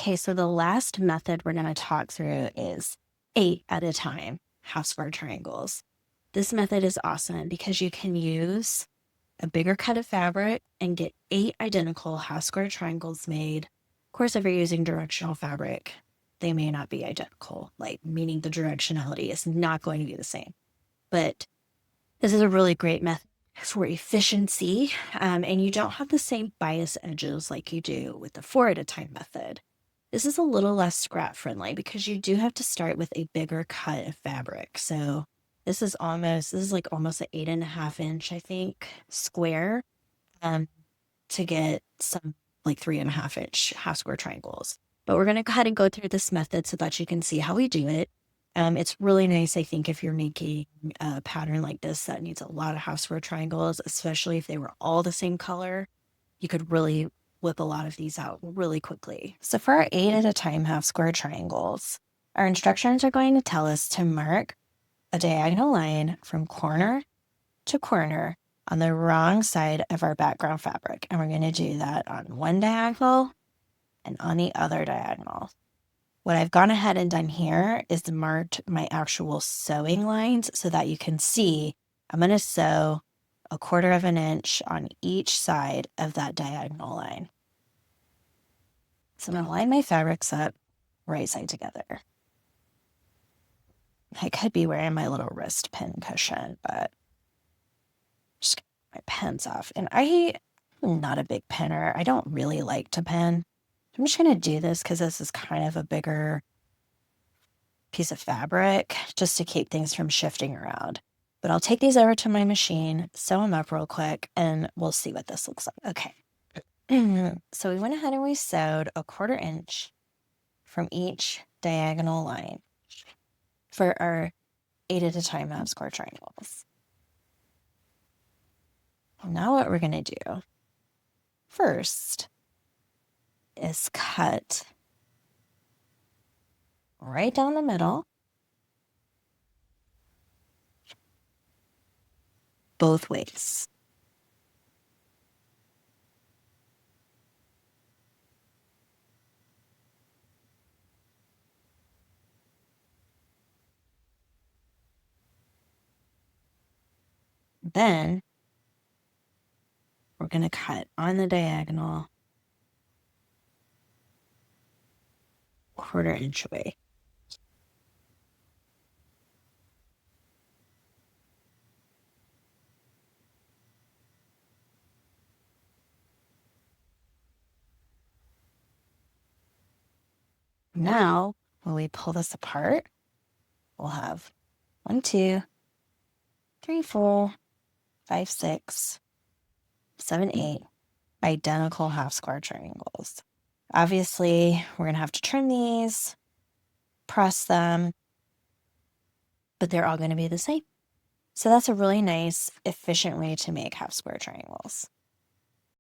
Okay, so the last method we're going to talk through is 8 at a time half square triangles. This method is awesome because you can use a bigger cut of fabric and get 8 identical half square triangles made. Of course, if you're using directional fabric, they may not be identical, like meaning the directionality is not going to be the same. But this is a really great method for efficiency, and you don't have the same bias edges like you do with the 4 at a time method. This is a little less scrap friendly because you do have to start with a bigger cut of fabric. So this is like almost an 8.5 inch, I think, square, to get some like 3.5 inch half square triangles. But we're going to go ahead and go through this method so that you can see how we do it. It's really nice, I think, if you're making a pattern like this that needs a lot of half square triangles, especially if they were all the same color, you could really whip a lot of these out really quickly. So for our 8 at a time half square triangles, our instructions are going to tell us to mark a diagonal line from corner to corner on the wrong side of our background fabric. And we're going to do that on one diagonal and on the other diagonal. What I've gone ahead and done here is marked my actual sewing lines so that you can see I'm going to sew 1/4 inch on each side of that diagonal line. So I'm going to line my fabrics up right side together. I could be wearing my little wrist pin cushion, but just get my pins off. And I'm not a big pinner. I don't really like to pin. I'm just going to do this because this is kind of a bigger piece of fabric just to keep things from shifting around. But I'll take these over to my machine, sew them up real quick, and we'll see what this looks like. Okay. So we went ahead and we sewed 1/4 inch from each diagonal line for our 8 at a time half square triangles. Now what we're going to do first is cut right down the middle, both ways. Then we're going to cut on the diagonal 1/4 inch away. Now, when we pull this apart, we'll have 1, 2, 3, 4, 5, 6, 7, 8 identical half square triangles. Obviously, we're going to have to trim these, press them, but they're all going to be the same. So that's a really nice, efficient way to make half square triangles.